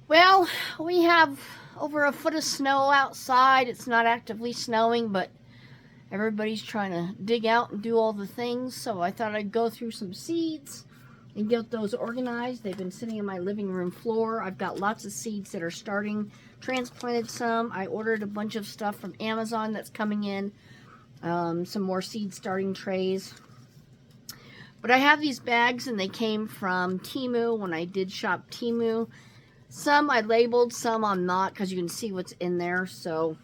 Well, we have over a foot of snow outside. It's not actively snowing, but everybody's trying to dig out and do all the things. So I thought I'd go through some seeds and get those organized. They've been sitting on my living room floor. I've got lots of seeds that are starting. Transplanted some. I ordered a bunch of stuff from Amazon that's coming in. Some more seed starting trays. But I have these bags and they came from Temu when I did shop Temu. Some I labeled, some I'm not, because you can see what's in there. So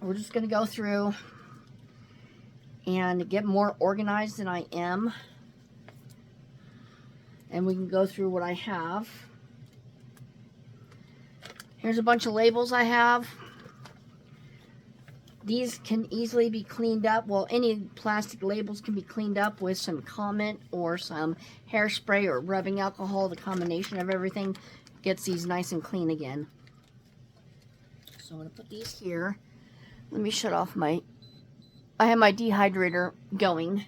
we're just going to go through and get more organized than I am. And we can go through what I have. Here's a bunch of labels I have. These can easily be cleaned up. Well, any plastic labels can be cleaned up with some comment or some hairspray or rubbing alcohol. The combination of everything gets these nice and clean again. So I'm going to put these here. Let me shut off I have my dehydrator going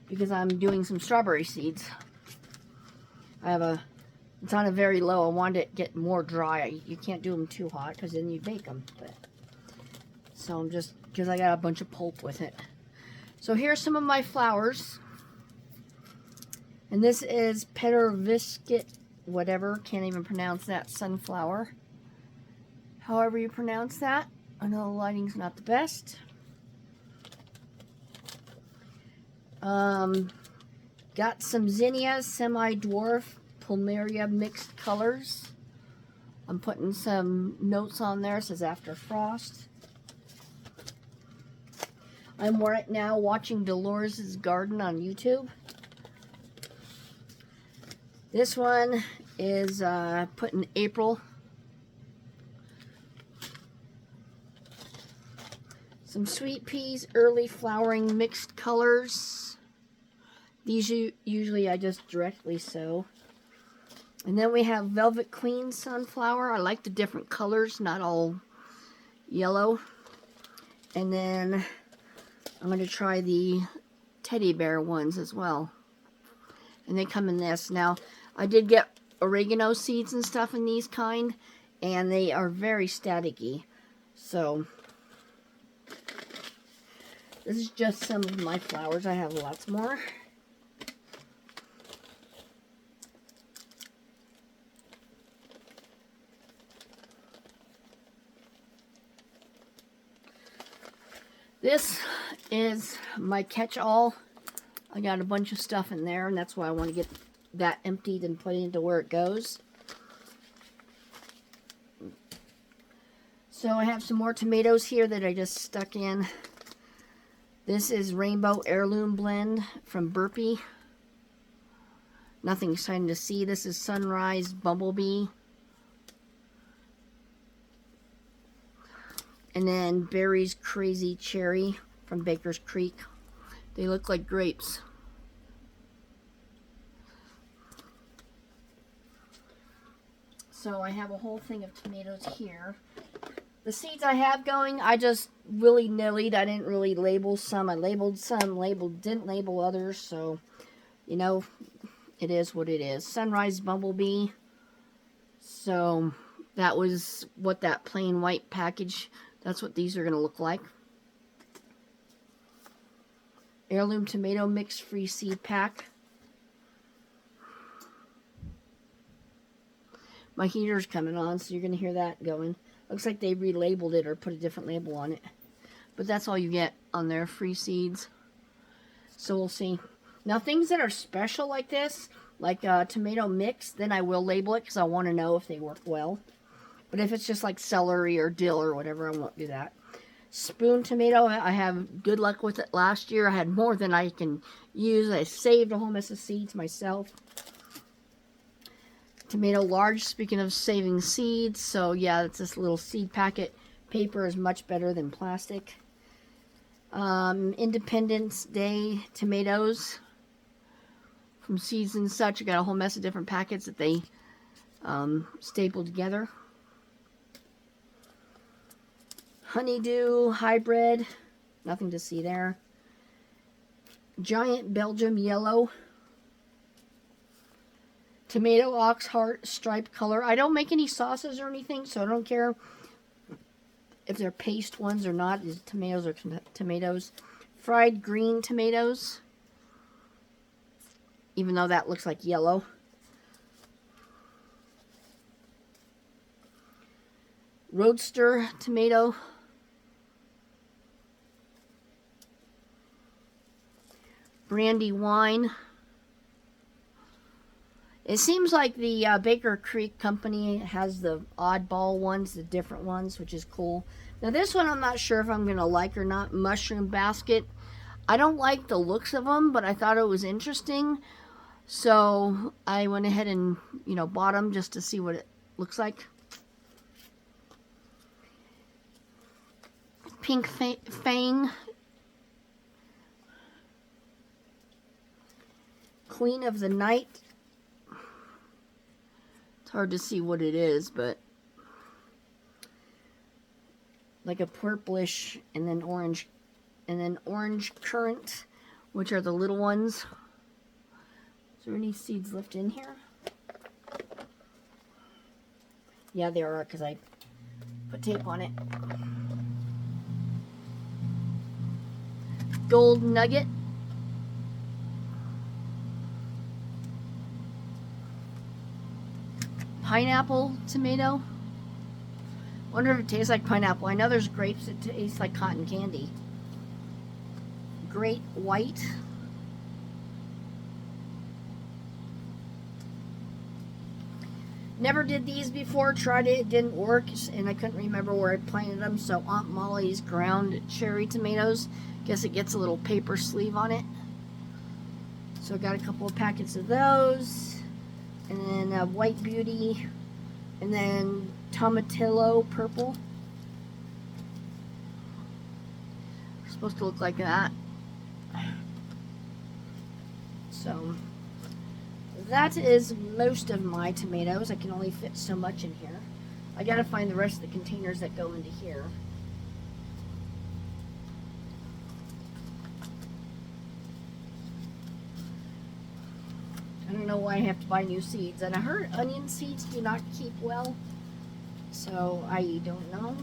because I'm doing some strawberry seeds. It's on a very low. I wanted it to get more dry. You can't do them too hot because then you bake them. So I'm just, because I got a bunch of pulp with it. So here's some of my flowers. And this is Petrovisket, whatever, can't even pronounce that, sunflower. However you pronounce that. I know the lighting's not the best. Got some zinnias, semi-dwarf, plumeria mixed colors. I'm putting some notes on there. It says after frost. I'm right now watching Dolores' Garden on YouTube. This one is put in April. Some sweet peas, early flowering mixed colors. These usually I just directly sow. And then we have Velvet Queen sunflower. I like the different colors, not all yellow. And then I'm going to try the teddy bear ones as well. And they come in this. Now, I did get oregano seeds and stuff in these kind, and they are very staticky. So, this is just some of my flowers. I have lots more. This is my catch-all. I got a bunch of stuff in there, and that's why I want to get that emptied and put into where it goes. So I have some more tomatoes here that I just stuck in. This is Rainbow Heirloom Blend from Burpee. Nothing exciting to see. This is Sunrise Bumblebee. And then Berry's Crazy Cherry from Baker's Creek. They look like grapes. So I have a whole thing of tomatoes here. The seeds I have going, I just willy-nilly. I didn't really label some. I labeled some, didn't label others. So, you know, it is what it is. Sunrise Bumblebee. So that was what that plain white package, that's what these are going to look like. Heirloom Tomato Mix Free Seed Pack. My heater's coming on, so you're going to hear that going. Looks like they relabeled it or put a different label on it. But that's all you get on their free seeds. So we'll see. Now, things that are special like this, like tomato mix, then I will label it because I want to know if they work well. But if it's just like celery or dill or whatever, I won't do that. Spoon tomato, I have good luck with it last year. I had more than I can use. I saved a whole mess of seeds myself. Tomato large, speaking of saving seeds. So yeah, it's this little seed packet. Paper is much better than plastic. Independence Day tomatoes from Seeds and Such. I got a whole mess of different packets that they stapled together. Honeydew hybrid, nothing to see there. Giant Belgium yellow. Tomato ox heart striped color. I don't make any sauces or anything, so I don't care if they're paste ones or not. Is tomatoes or tomatoes. Fried green tomatoes. Even though that looks like yellow. Roadster tomato. Brandy wine. It seems like the Baker Creek company has the oddball ones, the different ones, which is cool. Now this one I'm not sure if I'm going to like or not. Mushroom basket. I don't like the looks of them, but I thought it was interesting. So I went ahead and, bought them just to see what it looks like. Pink Fang. Queen of the Night. It's hard to see what it is, but like a purplish and then orange currant, which are the little ones. Is there any seeds left in here? Yeah, there are, because I put tape on it. Gold nugget. Pineapple tomato. Wonder if it tastes like pineapple. I know there's grapes that taste like cotton candy. Great white. Never did these before. Tried it. It didn't work. And I couldn't remember where I planted them. So Aunt Molly's ground cherry tomatoes. Guess it gets a little paper sleeve on it. So I got a couple of packets of those. And then White Beauty, and then Tomatillo purple. It's supposed to look like that. So that is most of my tomatoes. I can only fit so much in here. I gotta find the rest of the containers that go into here. I don't know why I have to buy new seeds. And I heard onion seeds do not keep well. So I don't know.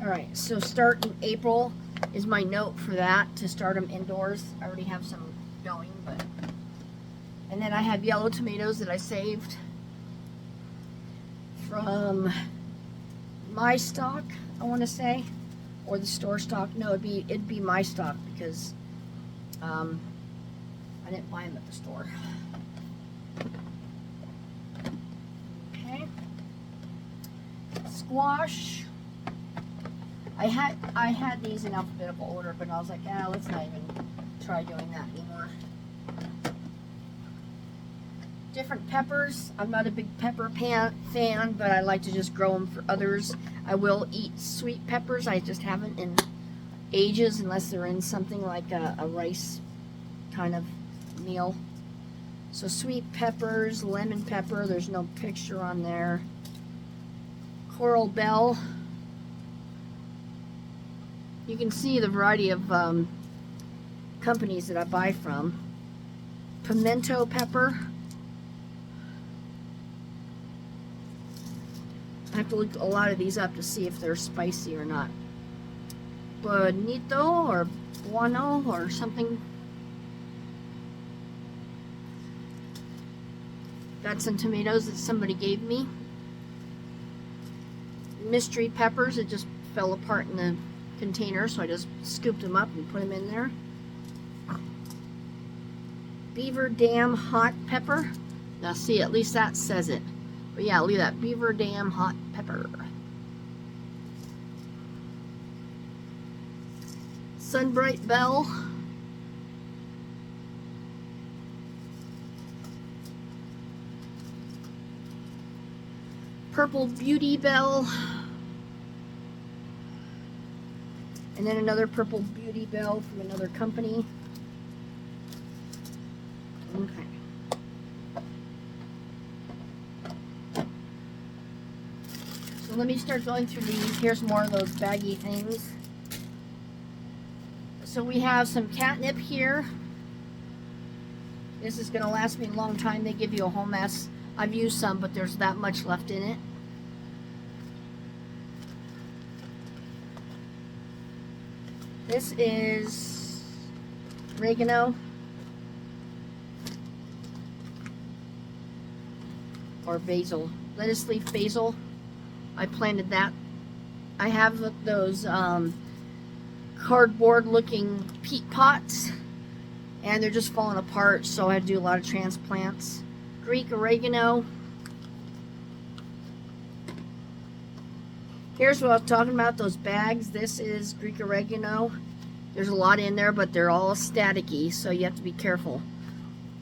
Alright, so start in April is my note for that, to start them indoors. I already have some going, but... And then I have yellow tomatoes that I saved from my stock, I want to say, or the store stock. No, it'd be my stock, because I didn't buy them at the store. Okay. Squash. I had these in alphabetical order, but I was like, let's not even try doing that anymore. Different peppers. I'm not a big pepper fan, but I like to just grow them for others. I will eat sweet peppers. I just haven't in ages, unless they're in something like a rice kind of meal. So sweet peppers, lemon pepper. There's no picture on there. Coral Bell. You can see the variety of companies that I buy from. Pimento pepper. I have to look a lot of these up to see if they're spicy or not. Bonito or Bueno or something. Got some tomatoes that somebody gave me. Mystery peppers. It just fell apart in the container, so I just scooped them up and put them in there. Beaver Dam hot pepper. Now see, at least that says it. But yeah, look at that. Beaver Dam hot pepper. Sunbright Bell. Purple Beauty Bell. And then another Purple Beauty Bell from another company. Okay. So let me start going through these. Here's more of those baggy things. So we have some catnip here. This is going to last me a long time. They give you a whole mess. I've used some, but there's that much left in it. This is oregano. Or basil. Lettuce leaf basil. I planted that. I have those cardboard looking peat pots, and they're just falling apart, so I had to do a lot of transplants. Greek oregano. Here's what I was talking about, those bags. This is Greek oregano. There's a lot in there, but they're all staticky, so you have to be careful.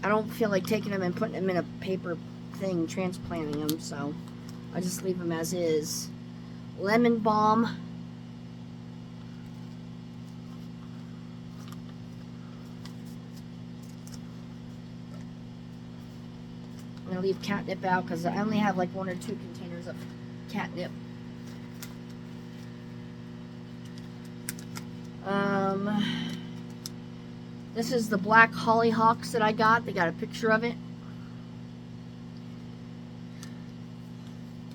I don't feel like taking them and putting them in a paper thing, transplanting them, so I just leave them as is. Lemon balm. I'm going to leave catnip out because I only have like 1 or 2 containers of catnip. This is the black hollyhocks that I got. They got a picture of it.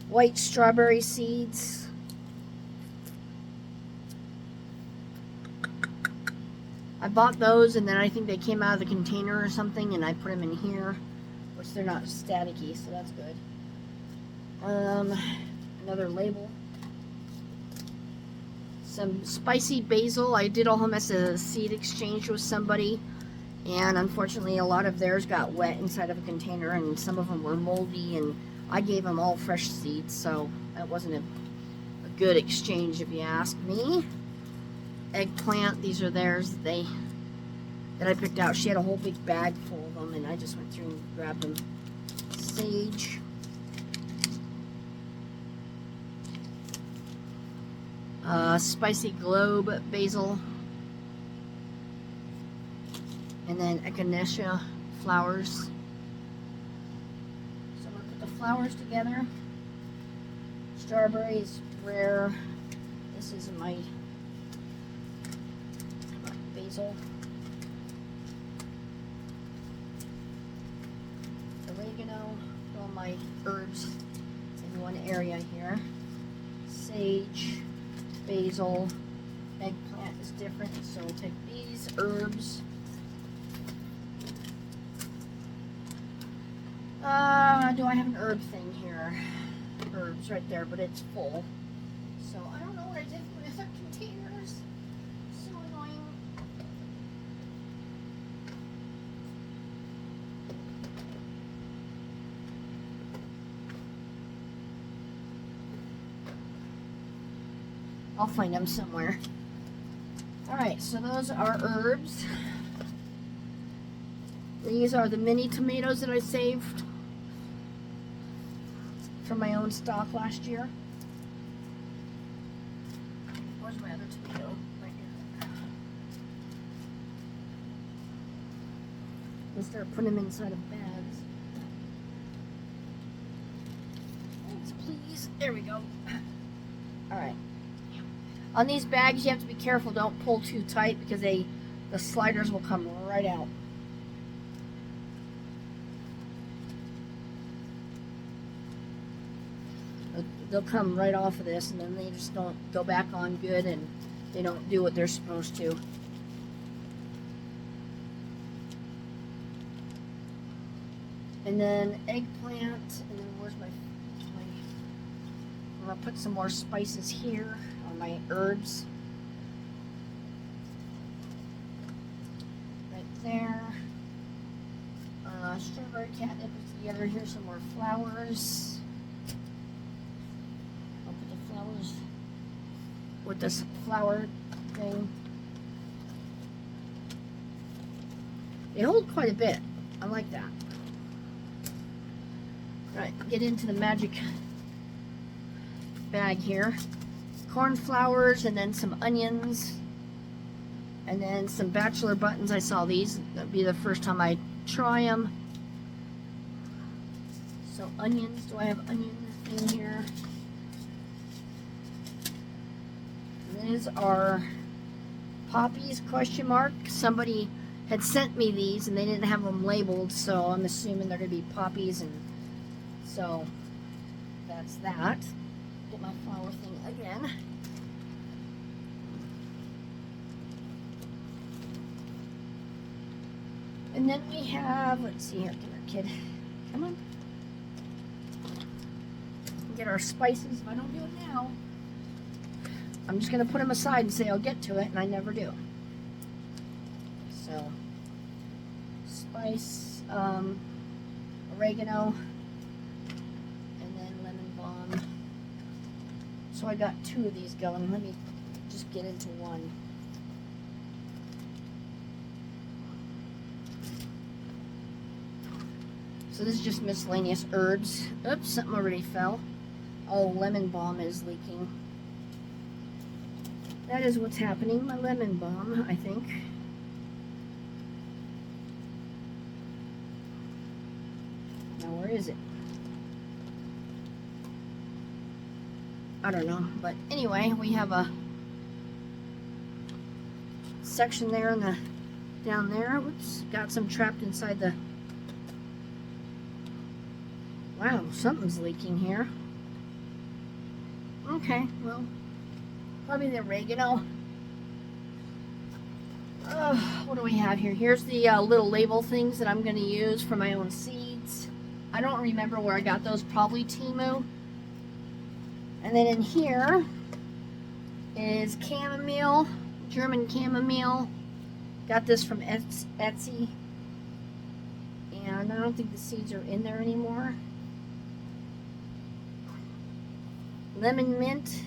White strawberry seeds. I bought those, and then I think they came out of the container or something, and I put them in here. Which they're not staticky, so that's good. Another label. Some spicy basil. I did almost a seed exchange with somebody, and unfortunately a lot of theirs got wet inside of a container, and some of them were moldy, and I gave them all fresh seeds, so that wasn't a good exchange if you ask me. Eggplant. These are theirs that I picked out. She had a whole big bag full of them, and I just went through and grabbed them. Sage. Spicy globe basil. And then echinacea flowers. So I'm going to put the flowers together. Strawberries, rare. This is my basil. Oregano, all my herbs in one area here. Sage, basil, eggplant is different, so we'll take these herbs. Do I have an herb thing here? Herbs right there, but it's full. So I don't know what I did with the containers. So annoying. I'll find them somewhere. Alright, so those are herbs. These are the mini tomatoes that I saved from my own stock last year. Where's my other tomato? Right here. I'll start putting them inside of bags. Thanks, please. There we go. Alright. On these bags, you have to be careful. Don't pull too tight because the sliders will come right out. They'll come right off of this, and then they just don't go back on good, and they don't do what they're supposed to. And then eggplant, and then where's my I'm gonna put some more spices here on my herbs. Right there. Strawberry catnip is together. Here's some more flowers. I'll put the flowers with this flower thing. They hold quite a bit. I like that. Alright, get into the magic bag here. Cornflowers, and then some onions, and then some bachelor buttons. I saw these. That'd be the first time I try them. So onions. Do I have onions in here? These are poppies, question mark. Somebody had sent me these and they didn't have them labeled, so I'm assuming they're going to be poppies, and so that's that. Get my flower thing again. And then we have, let's see here, come here, kid. Come on. Get our spices. If I don't do it now, I'm just going to put them aside and say I'll get to it, and I never do. So, spice, oregano, and then lemon balm. So I got 2 of these going. Let me just get into one. So this is just miscellaneous herbs. Oops, something already fell. Oh, lemon balm is leaking. That is what's happening. My lemon balm, I think. Now, where is it? I don't know. But anyway, we have a section there in the down there. Whoops, got some trapped inside the. Wow, something's leaking here. Okay, well, probably the oregano. What do we have here? Here's the little label things that I'm going to use for my own seeds. I don't remember where I got those, probably Temu. And then in here is chamomile, German chamomile. Got this from Etsy. And I don't think the seeds are in there anymore. Lemon mint,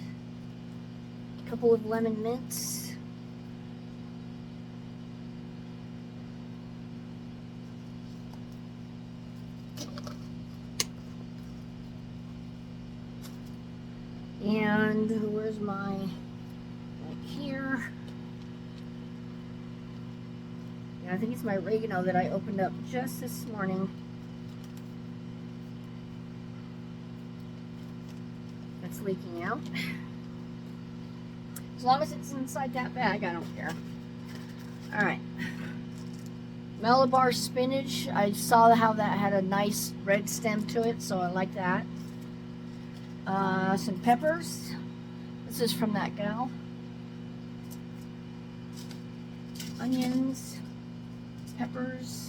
a couple of lemon mints. And where's my, like here. Yeah, I think it's my oregano that I opened up just this morning. It's leaking out. As long as it's inside that bag, I don't care. Alright. Malabar spinach. I saw how that had a nice red stem to it, so I like that. Some peppers. This is from that gal. Onions. Peppers.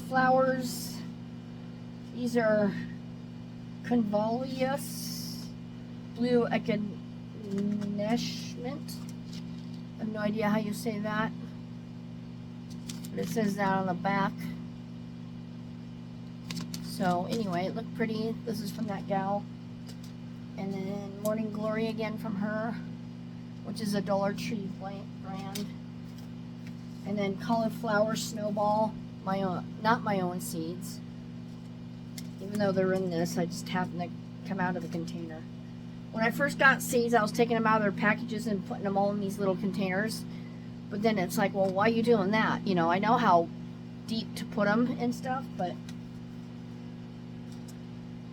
Flowers. These are Convolvulus Blue Echinacement. I have no idea how you say that, but it says that on the back. So anyway, it looked pretty. This is from that gal. And then Morning Glory again from her, which is a Dollar Tree brand. And then cauliflower snowball. My own, not my own seeds. Even though they're in this, I just happened to come out of the container. When I first got seeds, I was taking them out of their packages and putting them all in these little containers. But then it's like, well, why are you doing that? You know, I know how deep to put them and stuff, but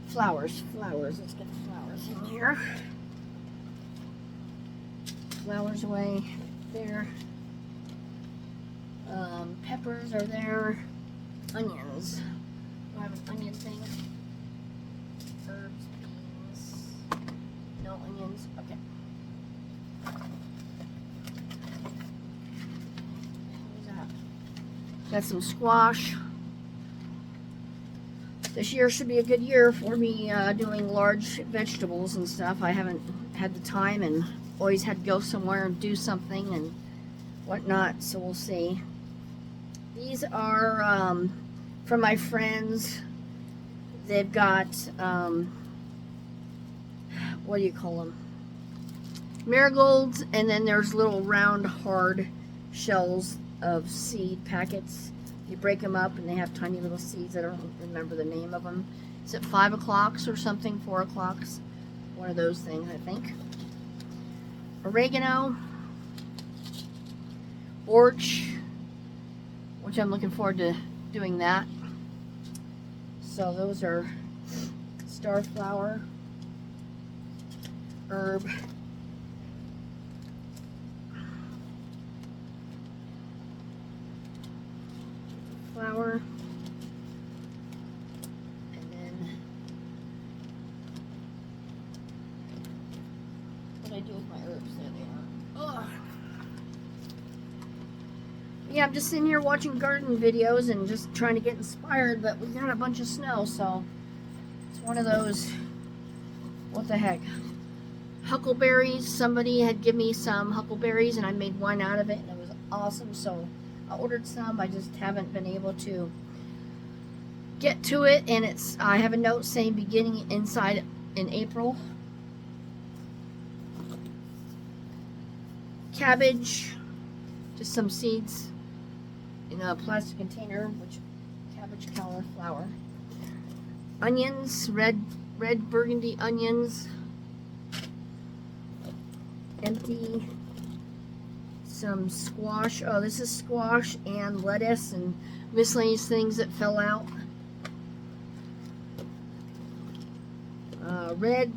flowers. Let's get the flowers in here. Flowers away there. Peppers are there. Onions. Do I have an onion thing? Herbs, beans. No onions. Okay. What's that? Got some squash. This year should be a good year for me doing large vegetables and stuff. I haven't had the time and always had to go somewhere and do something and whatnot, so we'll see. These are from my friends. They've got, what do you call them? Marigolds, and then there's little round hard shells of seed packets. You break them up and they have tiny little seeds. I don't remember the name of them. Is it 5 o'clocks or something? 4 o'clocks? One of those things, I think. Oregano. Orch, which I'm looking forward to doing that. So those are starflower, herb, flower, and then what do I do with my herbs? There they are. Ugh. Yeah, I'm just sitting here watching garden videos and just trying to get inspired, but we got a bunch of snow, so it's one of those, what the heck. Huckleberries, somebody had given me some huckleberries and I made wine out of it and it was awesome, so I ordered some. I just haven't been able to get to it, and I have a note saying beginning inside in April. Cabbage, just some seeds in a plastic container, which cabbage, cauliflower. Onions, red burgundy onions, empty. Some squash. Oh, this is squash and lettuce and miscellaneous things that fell out. Red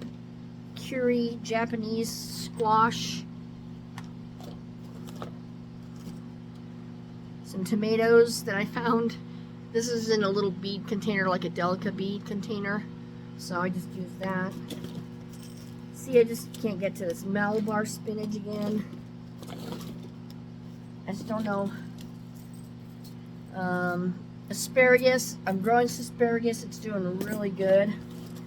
curry Japanese squash. Some tomatoes that I found. This is in a little bead container, like a Delica bead container. So I just used that. See, I just can't get to this Malabar spinach again. I just don't know. Asparagus. I'm growing asparagus. It's doing really good.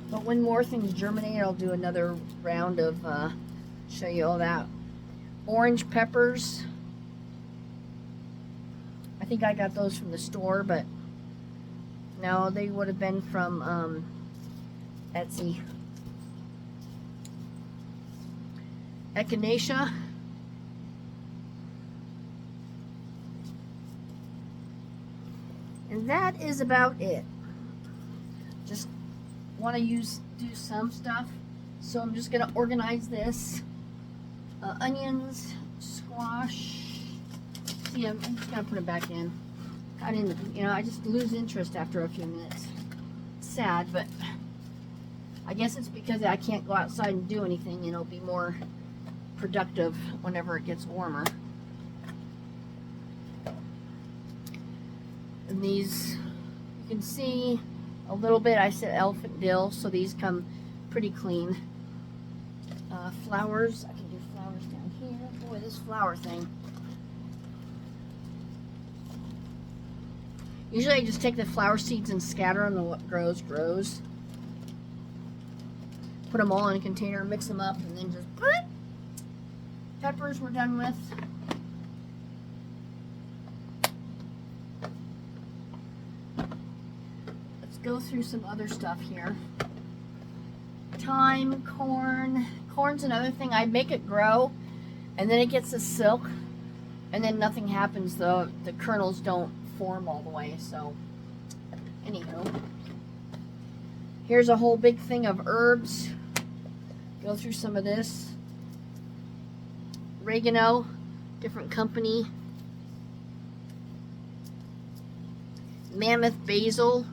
But when more things germinate, I'll do another round of show you all that. Orange peppers. I think I got those from the store, but no, they would have been from Etsy. Echinacea. And that is about it. Just want to do some stuff, so I'm just gonna organize this. Onions, squash. See, I'm just gonna put it back in. I didn't, I just lose interest after a few minutes. It's sad, but I guess it's because I can't go outside and do anything, and it'll be more productive whenever it gets warmer. And these, you can see a little bit, I said elephant dill, so these come pretty clean. Flowers, I can do flowers down here. Boy, this flower thing. Usually I just take the flower seeds and scatter them, and what grows, grows. Put them all in a container, mix them up, and then just peppers we're done with. Let's go through some other stuff here. Thyme, corn. Corn's another thing. I make it grow, and then it gets the silk, and then nothing happens. The kernels don't form all the way. So, anywho, here's a whole big thing of herbs. Go through some of this. Oregano, different company. Mammoth basil.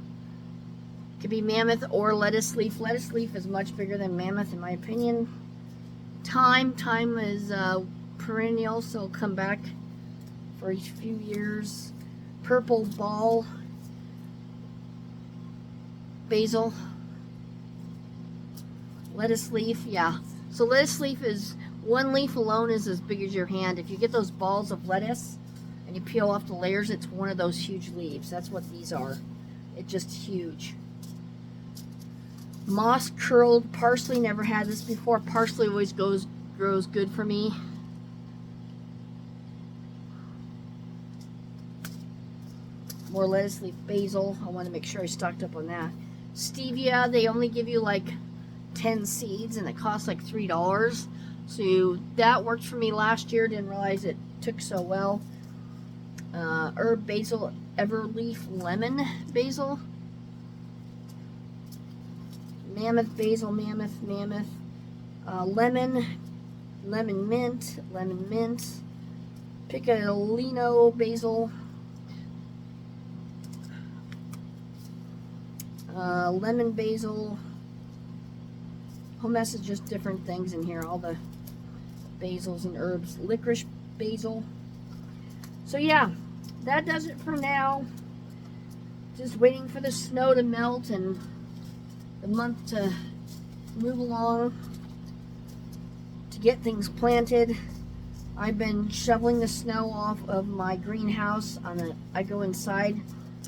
Could be mammoth or lettuce leaf. Lettuce leaf is much bigger than mammoth in my opinion. Thyme. Thyme is perennial, so it'll come back for each few years. Purple ball. Basil. Lettuce leaf, yeah. So lettuce leaf is, one leaf alone is as big as your hand. If you get those balls of lettuce and you peel off the layers, it's one of those huge leaves. That's what these are. It's just huge. Moss curled parsley, never had this before. Parsley always grows good for me. More lettuce leaf, basil. I want to make sure I stocked up on that. Stevia, they only give you like 10 seeds and it costs like $3. So that worked for me last year. Didn't realize it took so well. Herb basil, everleaf lemon basil. Mammoth basil, mammoth. Lemon mint. Piccolino basil, lemon basil. Whole mess is just different things in here. All the basils and herbs. Licorice basil. So yeah, that does it for now. Just waiting for the snow to melt and the month to move along to get things planted. I've been shoveling the snow off of my greenhouse. I go inside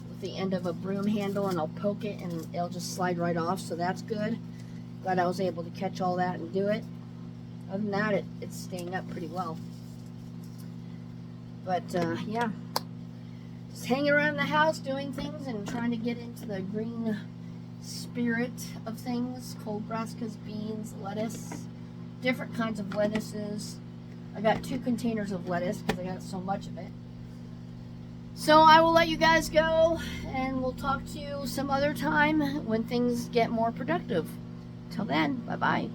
with the end of a broom handle and I'll poke it and it'll just slide right off, so that's good. Glad I was able to catch all that and do it. Other than that, it's staying up pretty well. But yeah, just hanging around the house doing things and trying to get into the green spirit of things. Cold brassicas, beans, lettuce, different kinds of lettuces. I got 2 containers of lettuce because I got so much of it. So I will let you guys go and we'll talk to you some other time when things get more productive. Till then, bye-bye.